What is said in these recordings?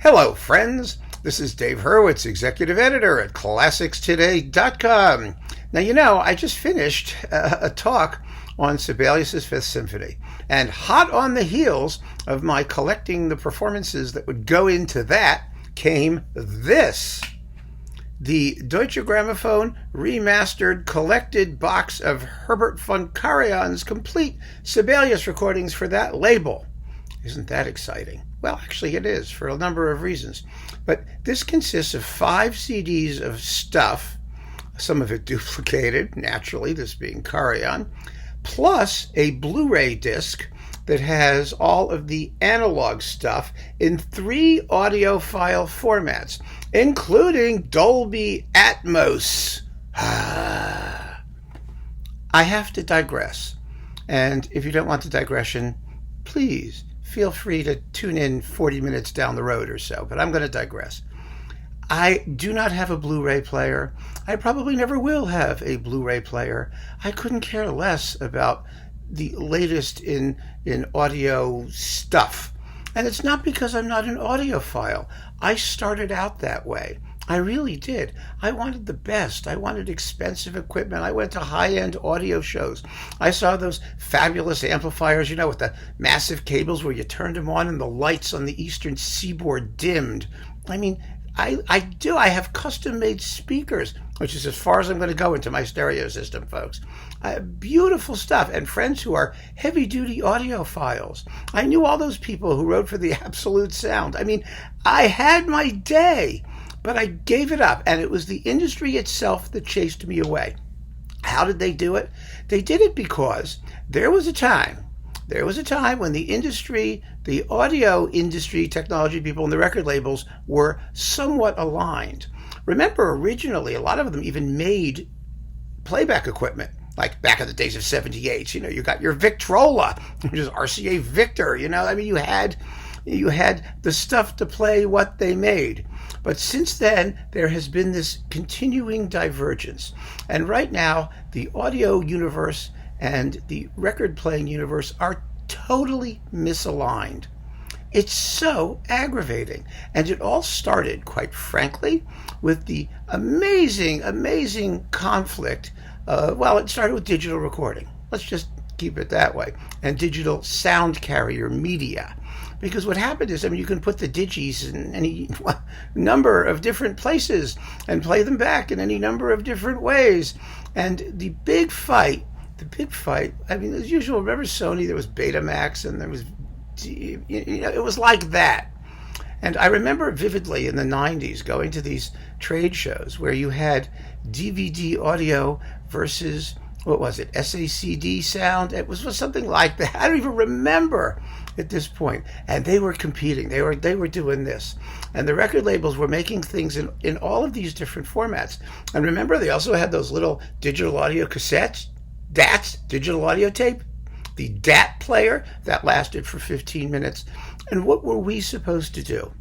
Hello, friends. This is Dave Hurwitz, executive editor at ClassicsToday.com. Now, I just finished a talk on Sibelius' Fifth Symphony, and hot on the heels of my collecting the performances that would go into that came this. The Deutsche Grammophon remastered collected box of Herbert von Karajan's complete Sibelius recordings for that label. Isn't that exciting? Well, actually it is, for a number of reasons. But this consists of 5 CDs of stuff, some of it duplicated, naturally, this being Karajan, plus a Blu-ray disc that has all of the analog stuff in 3 audiophile formats, including Dolby Atmos. I have to digress. And if you don't want the digression, please feel free to tune in 40 minutes down the road or so, but I'm going to digress. I do not have a Blu-ray player. I probably never will have a Blu-ray player. I couldn't care less about the latest in audio stuff. And it's not because I'm not an audiophile. I started out that way. I really did. I wanted the best. I wanted expensive equipment. I went to high-end audio shows. I saw those fabulous amplifiers, with the massive cables where you turned them on and the lights on the eastern seaboard dimmed. I mean, I do. I have custom-made speakers, which is as far as I'm going to go into my stereo system, folks. Beautiful stuff, and friends who are heavy-duty audiophiles. I knew all those people who wrote for the Absolute Sound. I mean, I had my day. But I gave it up, and it was the industry itself that chased me away. How did they do it? They did it because there was a time when the industry, the audio industry, technology people, and the record labels were somewhat aligned. Remember, originally, a lot of them even made playback equipment, like back in the days of 78. You got your Victrola, which is RCA Victor. You had the stuff to play what they made. But since then, there has been this continuing divergence. And right now, the audio universe and the record playing universe are totally misaligned. It's so aggravating. And it all started, quite frankly, with the amazing conflict. It started with digital recording. Let's just keep it that way. And digital sound carrier media. Because what happened is, you can put the digis in any number of different places and play them back in any number of different ways. And the big fight, as usual, remember Sony, there was Betamax and there was, it was like that. And I remember vividly in the 90s going to these trade shows where you had DVD audio versus, what was it, SACD sound? It was something like that. I don't even remember at this point. And they were competing. They were doing this. And the record labels were making things in all of these different formats. And remember, they also had those little digital audio cassettes, DATs, digital audio tape, the DAT player, that lasted for 15 minutes. And what were we supposed to do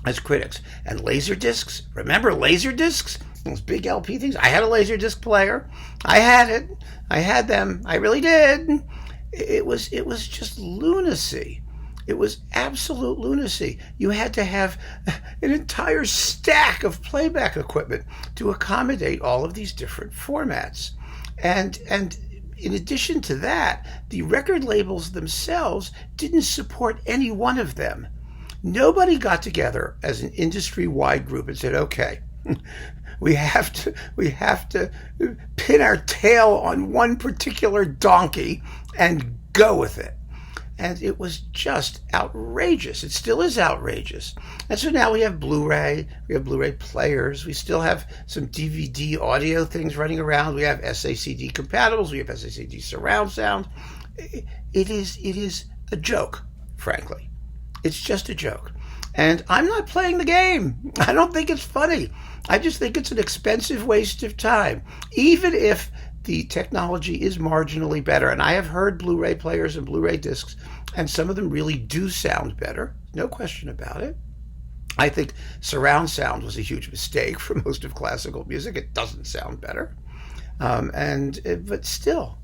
as critics? And laser discs, remember laser discs? Those big LP things. I had a Laserdisc player. I had it. I had them. I really did. It was just lunacy. It was absolute lunacy. You had to have an entire stack of playback equipment to accommodate all of these different formats. And in addition to that, the record labels themselves didn't support any one of them. Nobody got together as an industry-wide group and said, okay, we have to pin our tail on one particular donkey and go with it. And it was just outrageous. It still is outrageous. And so now we have Blu-ray, we have Blu-ray players, we still have some DVD audio things running around, we have SACD compatibles, we have SACD surround sound. It is a joke, frankly. It's just a joke. And I'm not playing the game. I don't think it's funny. I just think it's an expensive waste of time, even if the technology is marginally better. And I have heard Blu-ray players and Blu-ray discs, and some of them really do sound better. No question about it. I think surround sound was a huge mistake for most of classical music. It doesn't sound better. But still,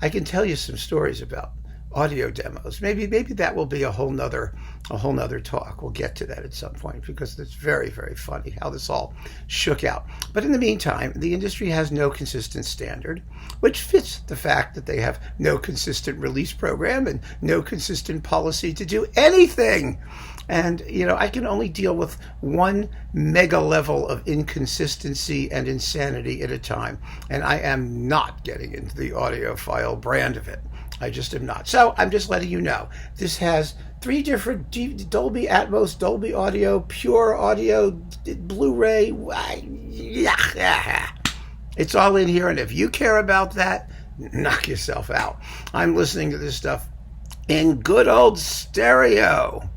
I can tell you some stories about audio demos. Maybe that will be a whole nother talk. We'll get to that at some point because it's very, very funny how this all shook out. But in the meantime, the industry has no consistent standard, which fits the fact that they have no consistent release program and no consistent policy to do anything. And, I can only deal with one mega level of inconsistency and insanity at a time. And I am not getting into the audiophile brand of it. I just am not. So I'm just letting you know. This has 3 different Dolby Atmos, Dolby Audio, Pure Audio, Blu-ray. It's all in here. And if you care about that, knock yourself out. I'm listening to this stuff in good old stereo.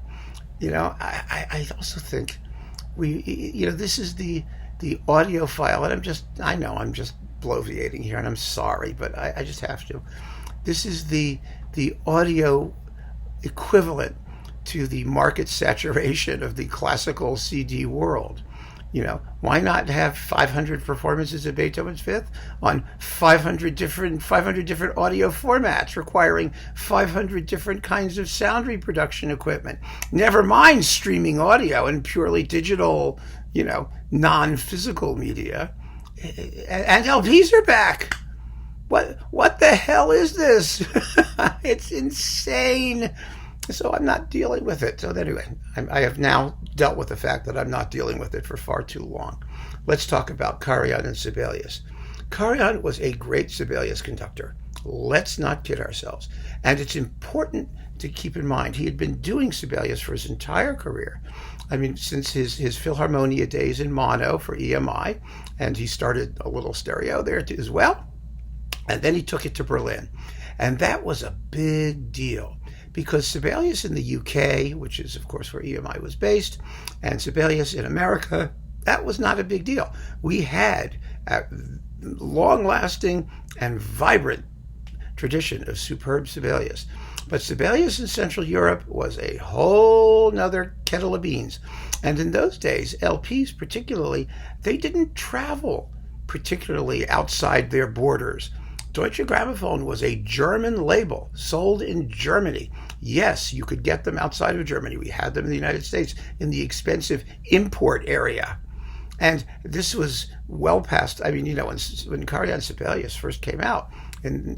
I also think this is the audiophile, and I'm just bloviating here, and I'm sorry, but I just have to. This is the audio equivalent to the market saturation of the classical CD world. Why not have 500 performances of Beethoven's Fifth on 500 different audio formats requiring 500 different kinds of sound reproduction equipment? Never mind streaming audio and purely digital, non-physical media. And LPs are back. What the hell is this? It's insane. So I'm not dealing with it. So anyway, I have now dealt with the fact that I'm not dealing with it for far too long. Let's talk about Karajan and Sibelius. Karajan was a great Sibelius conductor. Let's not kid ourselves. And it's important to keep in mind, he had been doing Sibelius for his entire career. I mean, since his Philharmonia days in mono for EMI, and he started a little stereo there as well. And then he took it to Berlin. And that was a big deal because Sibelius in the UK, which is, of course, where EMI was based, and Sibelius in America, that was not a big deal. We had a long-lasting and vibrant tradition of superb Sibelius. But Sibelius in Central Europe was a whole nother kettle of beans. And in those days, LPs particularly, they didn't travel particularly outside their borders. Deutsche Grammophon was a German label, sold in Germany. Yes, you could get them outside of Germany. We had them in the United States in the expensive import area. And this was well past, when Karajan Sibelius first came out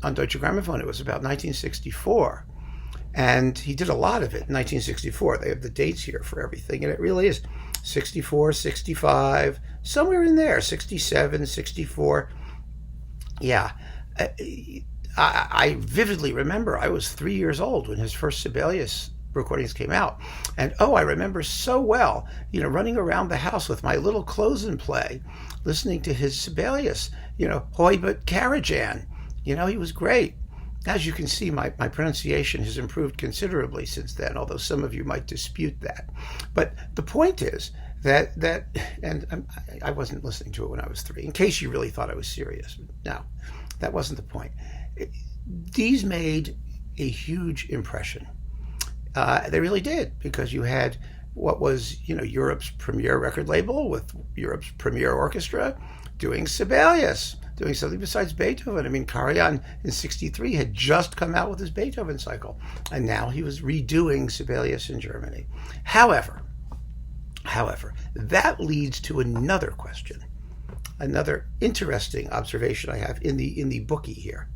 on Deutsche Grammophon, it was about 1964. And he did a lot of it in 1964. They have the dates here for everything, and it really is 64, 65, somewhere in there, 67, 64. Yeah. I vividly remember I was 3 years old when his first Sibelius recordings came out. And I remember so well, running around the house with my little clothes in play, listening to his Sibelius, Hoy but Karajan. He was great. As you can see, my pronunciation has improved considerably since then, although some of you might dispute that. But the point is that and I wasn't listening to it when I was 3, in case you really thought I was serious. No, that wasn't the point. These made a huge impression. They really did, because you had what was, Europe's premier record label with Europe's premier orchestra doing Sibelius, doing something besides Beethoven. Karajan in 63 had just come out with his Beethoven cycle, and now he was redoing Sibelius in Germany. However, that leads to another question, another interesting observation I have in the bookie here.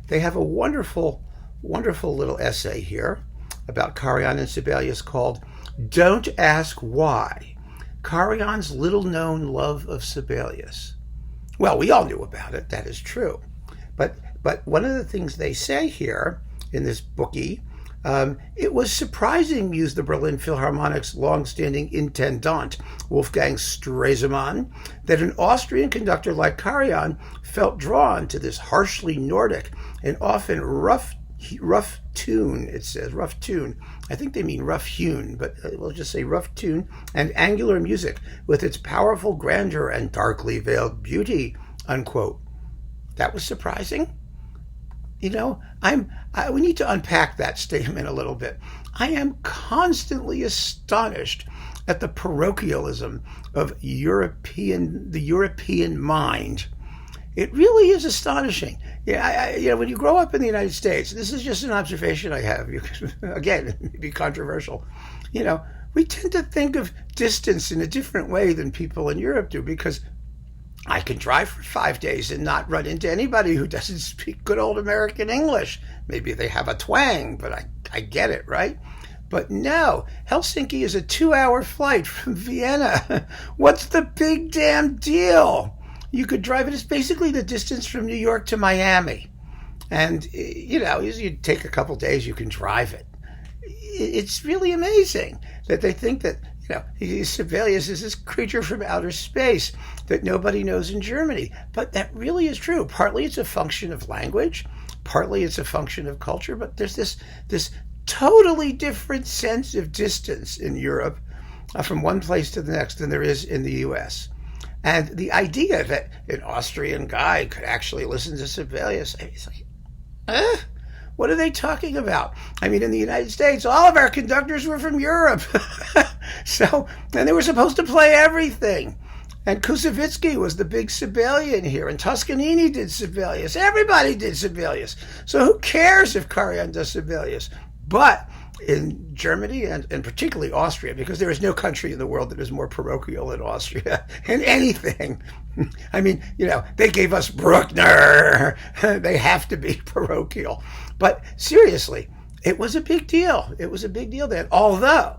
They have a wonderful, wonderful little essay here about Karajan and Sibelius called "Don't Ask Why: Karajan's Little-Known Love of Sibelius." Well, we all knew about it, that is true. But one of the things they say here in this bookie, it was surprising, mused the Berlin Philharmonic's long-standing intendant, Wolfgang Stresemann, that an Austrian conductor like Karajan felt drawn to this harshly Nordic and often rough tune, it says, rough tune. I think they mean rough hewn, but we'll just say rough tune and angular music with its powerful grandeur and darkly veiled beauty, unquote. That was surprising. We need to unpack that statement a little bit. I am constantly astonished at the parochialism of the European mind. It really is astonishing. Yeah, when you grow up in the United States, this is just an observation I have. Again, it may be controversial. We tend to think of distance in a different way than people in Europe do, because I can drive for 5 days and not run into anybody who doesn't speak good old American English. Maybe they have a twang, but I get it, right? But no, Helsinki is a 2-hour flight from Vienna. What's the big damn deal? You could drive it. It's basically the distance from New York to Miami. And, you take a couple days, you can drive it. It's really amazing that they think that, Sibelius is this creature from outer space that nobody knows in Germany. But that really is true. Partly it's a function of language. Partly it's a function of culture. But there's this totally different sense of distance in Europe from one place to the next than there is in the U.S. And the idea that an Austrian guy could actually listen to Sibelius, it's like, what are they talking about? I mean, in the United States, all of our conductors were from Europe. And they were supposed to play everything. And Koussevitzky was the big Sibelian here, and Toscanini did Sibelius. Everybody did Sibelius. So who cares if Karajan does Sibelius? But in Germany and particularly Austria, because there is no country in the world that is more parochial than Austria in anything. I mean, they gave us Bruckner. They have to be parochial. But seriously, it was a big deal. It was a big deal then. Although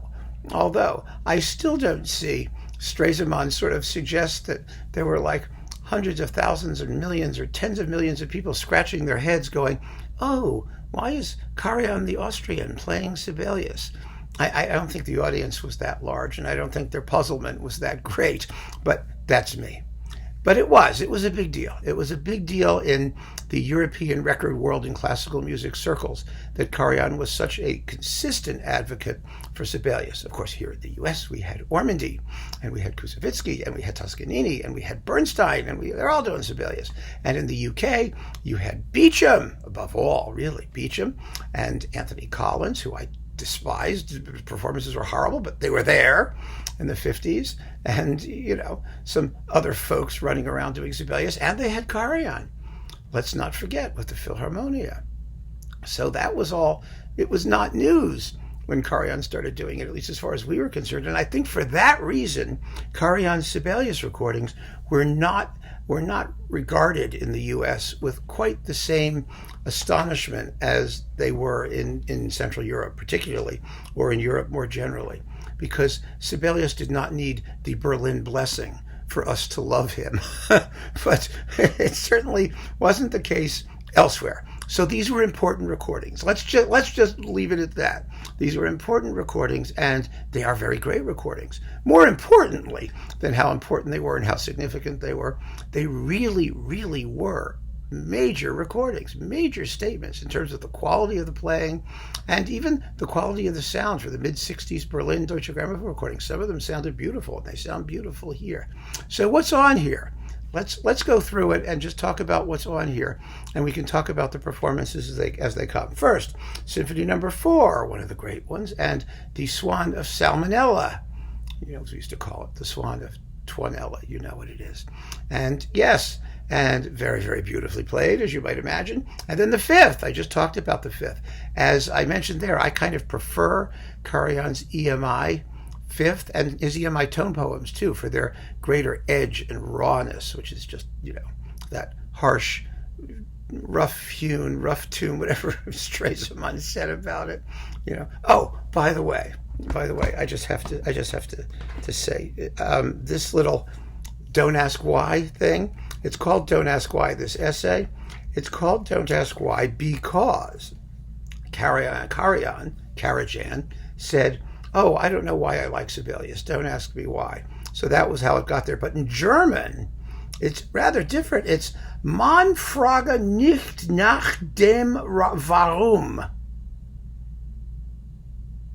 I still don't see Stresemann sort of suggest that there were like hundreds of thousands and millions or tens of millions of people scratching their heads going, oh, why is Karajan the Austrian playing Sibelius? I don't think the audience was that large, and I don't think their puzzlement was that great, but that's me. But it was a big deal. It was a big deal in the European record world and classical music circles that Karajan was such a consistent advocate for Sibelius. Of course, here in the U.S., we had Ormandy, and we had Koussevitzky, and we had Toscanini, and we had Bernstein, and they're all doing Sibelius. And in the U.K., you had Beecham, above all, really, Beecham, and Anthony Collins, who I despised. His performances were horrible, but they were there in the 50s. And, some other folks running around doing Sibelius. And they had Karajan. Let's not forget, with the Philharmonia. So that was all. It was not news when Karajan started doing it, at least as far as we were concerned. And I think for that reason, Karajan's Sibelius recordings were not regarded in the U.S. with quite the same astonishment as they were in Central Europe, particularly, or in Europe more generally, because Sibelius did not need the Berlin blessing for us to love him. But it certainly wasn't the case elsewhere. So these were important recordings. Let's just leave it at that. These were important recordings, and they are very great recordings. More importantly than how important they were and how significant they were, they really, really were major recordings, major statements in terms of the quality of the playing and even the quality of the sound for the mid-60s Berlin Deutsche Grammophon recordings. Some of them sounded beautiful, and they sound beautiful here. So what's on here? Let's go through it and just talk about what's on here, and we can talk about the performances as they come. First, Symphony No. 4, one of the great ones, and the Swan of Salmonella. As we used to call it, the Swan of Tuonela. You know what it is. And yes, and very, very beautifully played, as you might imagine. And then the 5th, I just talked about the 5th. As I mentioned there, I kind of prefer Karajan's EMI 5th and his EMI tone poems too, for their greater edge and rawness, which is just, that harsh, rough-hewn, rough-tuned, whatever Stresemann said about it. Oh, by the way, I just have to say, this little Don't Ask Why thing, it's called Don't Ask Why, this essay. It's called Don't Ask Why because Karajan said, oh, I don't know why I like Sibelius. Don't ask me why. So that was how it got there. But in German, it's rather different. It's Man frage nicht nach dem Warum.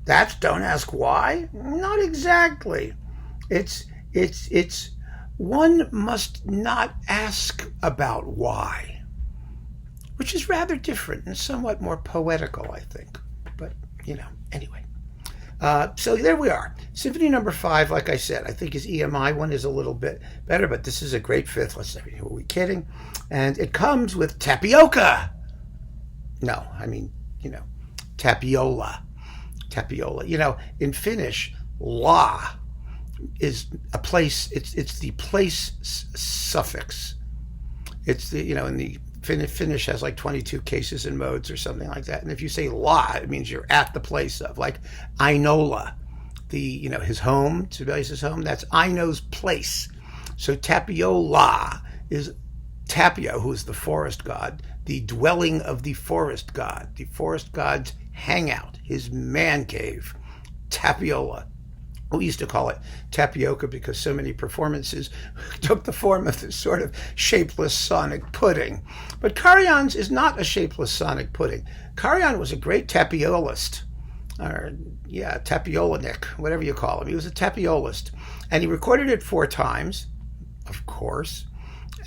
That's Don't Ask Why? Not exactly. It's one must not ask about why, which is rather different and somewhat more poetical, I think. But, anyway. So there we are. Symphony number 5, like I said, I think his EMI one is a little bit better, but this is a great fifth. Let's say, who are we kidding? And it comes with tapioca. No, I mean, tapiola. Tapiola. In Finnish, la is a place. It's the place suffix. It's the, in the Finnish has like 22 cases and modes or something like that. And if you say la, it means you're at the place of, like Ainola, his home, Sibelius' home, that's Aino's place. So Tapiola is Tapio, who is the forest god, the dwelling of the forest god's hangout, his man cave, Tapiola. We used to call it tapioca because so many performances took the form of this sort of shapeless sonic pudding. But Karajan's is not a shapeless sonic pudding. Karajan was a great tapiolist, tapiolanik, whatever you call him. He was a tapiolist. And he recorded it 4 times, of course,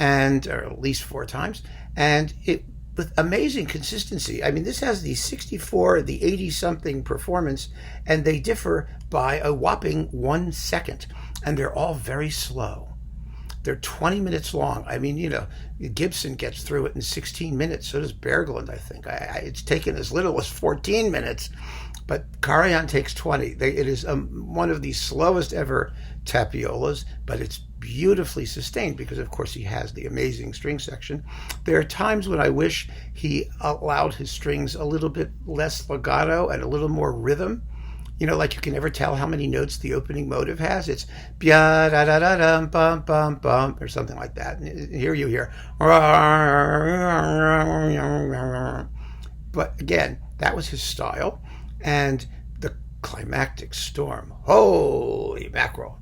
or at least 4 times. And it with amazing consistency. I mean, this has the 64, the 80-something performance, and they differ by a whopping 1 second. And they're all very slow. They're 20 minutes long. I mean, Gibson gets through it in 16 minutes. So does Berglund, I think. It's taken as little as 14 minutes. But Karajan takes 20. It is one of the slowest ever tapiolas, but it's beautifully sustained because, of course, he has the amazing string section. There are times when I wish he allowed his strings a little bit less legato and a little more rhythm. Like you can never tell how many notes the opening motive has. It's bia da da da dum bum bum bum or something like that. And here you hear. But again, that was his style. And the climactic storm. Holy mackerel.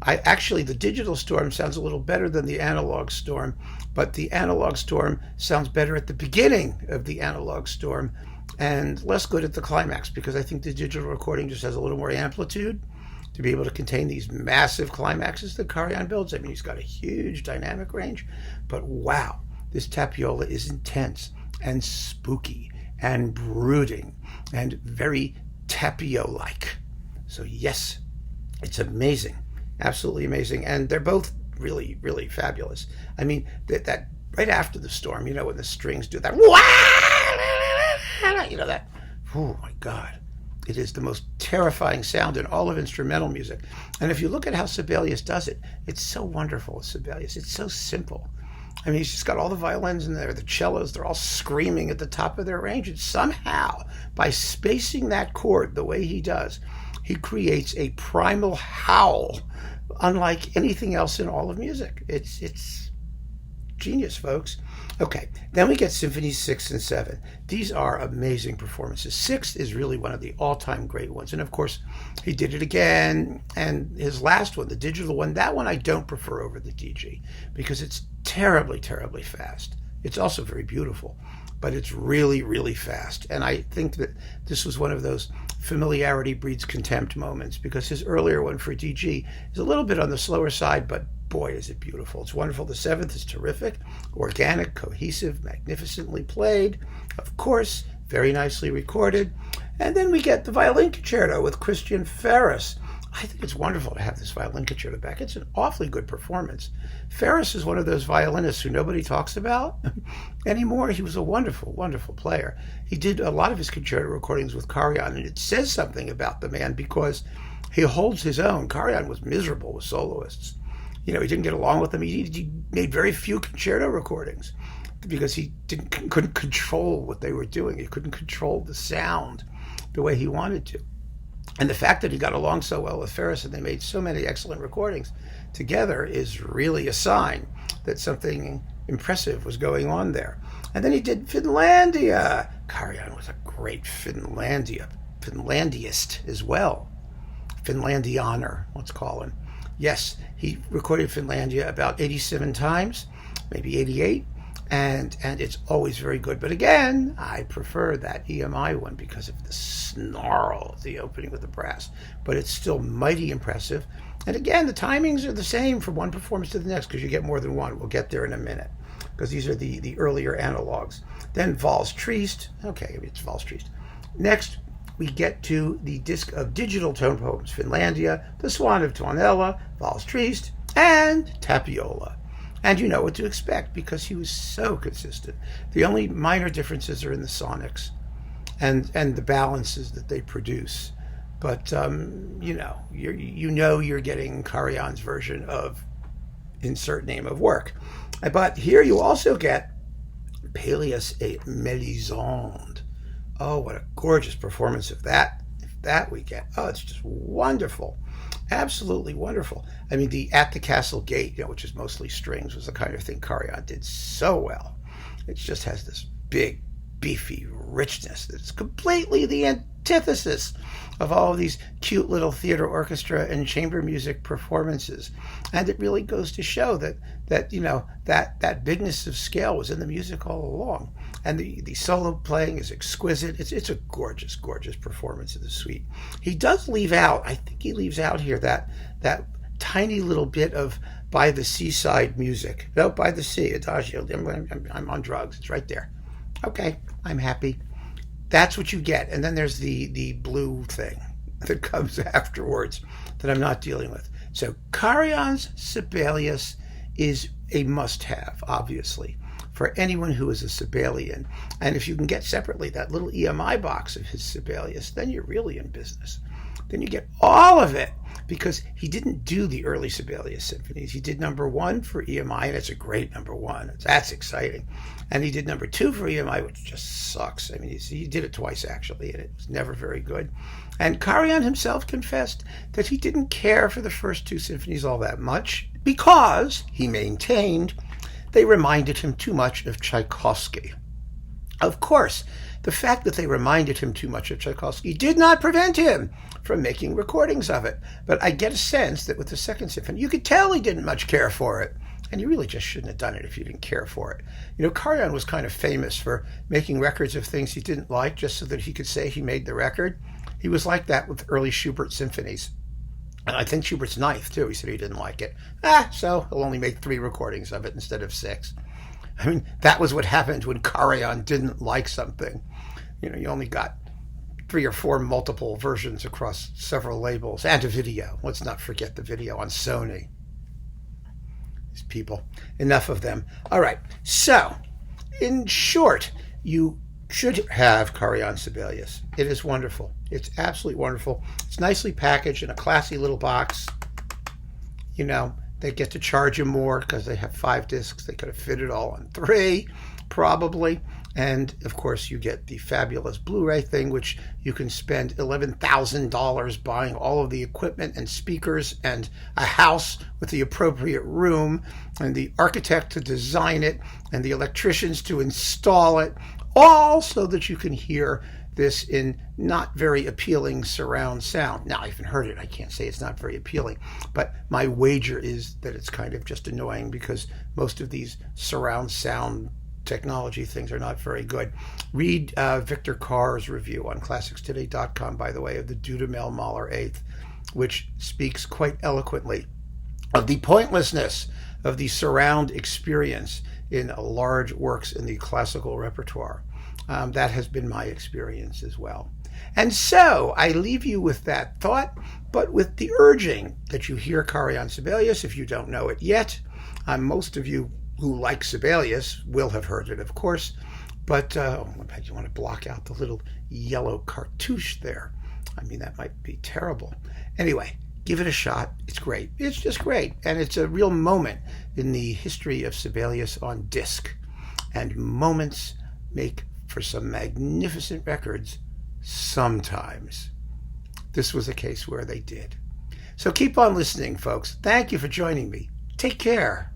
The digital storm sounds a little better than the analog storm, but the analog storm sounds better at the beginning of the analog storm and less good at the climax, because I think the digital recording just has a little more amplitude to be able to contain these massive climaxes that Karajan builds. I mean, he's got a huge dynamic range, but wow, this tapiola is intense and spooky and brooding and very tapio-like. So yes, it's amazing. Absolutely amazing. And they're both really, really fabulous. I mean, that right after the storm, when the strings do that, that, oh my God. It is the most terrifying sound in all of instrumental music. And if you look at how Sibelius does it, it's so wonderful with Sibelius. It's so simple. I mean, he's just got all the violins in there, the cellos, they're all screaming at the top of their range. And somehow, by spacing that chord the way he does, he creates a primal howl unlike anything else in all of music. It's genius, folks. Okay, then we get Symphonies 6 and 7. These are amazing performances. 6th is really one of the all-time great ones. And of course, he did it again. And his last one, the digital one, that one I don't prefer over the DG because it's terribly, terribly fast. It's also very beautiful, but it's really, really fast. And I think that this was one of those familiarity breeds contempt moments, because his earlier one for DG is a little bit on the slower side, but boy, is it beautiful. It's wonderful. The 7th is terrific, organic, cohesive, magnificently played, of course, very nicely recorded. And then we get the violin concerto with Christian Ferris. I think it's wonderful to have this violin concerto back. It's an awfully good performance. Ferris is one of those violinists who nobody talks about anymore. He was a wonderful, wonderful player. He did a lot of his concerto recordings with Karajan, and it says something about the man because he holds his own. Karajan was miserable with soloists. He didn't get along with them. He made very few concerto recordings because he couldn't control what they were doing. He couldn't control the sound the way he wanted to. And the fact that he got along so well with Ferris and they made so many excellent recordings together is really a sign that something impressive was going on there. And then he did Finlandia. Karajan was a great Finlandiist as well. Finlandianer, let's call him. Yes, he recorded Finlandia about 87 times, maybe 88. And it's always very good. But again, I prefer that EMI one because of the snarl of the opening with the brass. But it's still mighty impressive. And again, the timings are the same from one performance to the next because you get more than one. We'll get there in a minute because these are the earlier analogs. Then Vals Triest. Okay, it's Vals Triest. Next, we get to the disc of digital tone poems, Finlandia, The Swan of Tuonela, Vals Triste, and Tapiola. And you know what to expect because he was so consistent. The only minor differences are in the sonics and the balances that they produce. But, you're getting Karajan's version of insert name of work. But here you also get Peleus et Mélisande. Oh, what a gorgeous performance of that. That we get. Oh, it's just wonderful. Absolutely wonderful. I mean, the At the Castle Gate, which is mostly strings, was the kind of thing Karajan did so well. It just has this big, beefy richness that's completely the antithesis of all of these cute little theater orchestra and chamber music performances. And it really goes to show that bigness of scale was in the music all along. And the solo playing is exquisite. It's a gorgeous, gorgeous performance of the suite. He does leave out, I think he leaves out here that tiny little bit of by the seaside music. No, by the sea, Adagio. I'm on drugs. It's right there. Okay, I'm happy. That's what you get. And then there's the blue thing that comes afterwards that I'm not dealing with. So Karajan's Sibelius is a must-have, obviously, for anyone who is a Sibelian. And if you can get separately that little EMI box of his Sibelius, then you're really in business. Then you get all of it, because he didn't do the early Sibelius symphonies. He did number 1 for EMI, and it's a great number 1. That's exciting. And he did number 2 for EMI, which just sucks. I mean, he did it twice, actually, and it was never very good. And Karajan himself confessed that he didn't care for the first 2 symphonies all that much because, he maintained, they reminded him too much of Tchaikovsky. Of course, the fact that they reminded him too much of Tchaikovsky did not prevent him from making recordings of it. But I get a sense that with the second symphony, you could tell he didn't much care for it. And you really just shouldn't have done it if you didn't care for it. Karajan was kind of famous for making records of things he didn't like just so that he could say he made the record. He was like that with early Schubert symphonies. And I think Schubert's Ninth, too. He said he didn't like it. So he'll only make 3 recordings of it instead of 6. I mean, that was what happened when Karajan didn't like something. You only got 3 or 4 multiple versions across several labels and a video. Let's not forget the video on Sony. These people. Enough of them. All right. So, in short, you should have Karajan Sibelius. It is wonderful. It's absolutely wonderful. It's nicely packaged in a classy little box. They get to charge you more because they have 5 discs. They could have fit it all on 3, probably. And, of course, you get the fabulous Blu-ray thing, which you can spend $11,000 buying all of the equipment and speakers and a house with the appropriate room and the architect to design it and the electricians to install it, all so that you can hear this in not very appealing surround sound. Now, I haven't heard it. I can't say it's not very appealing, but my wager is that it's kind of just annoying because most of these surround sound technology things are not very good. Read Victor Carr's review on ClassicsToday.com, by the way, of the Dudamel Mahler 8th, which speaks quite eloquently of the pointlessness of the surround experience in large works in the classical repertoire. That has been my experience as well. And so I leave you with that thought, but with the urging that you hear Karajan Sibelius if you don't know it yet. Most of you who like Sibelius will have heard it, of course, but you want to block out the little yellow cartouche there. I mean, that might be terrible. Anyway, give it a shot. It's great. It's just great. And it's a real moment in the history of Sibelius on disc. And moments make for some magnificent records sometimes. This was a case where they did. So keep on listening, folks. Thank you for joining me. Take care.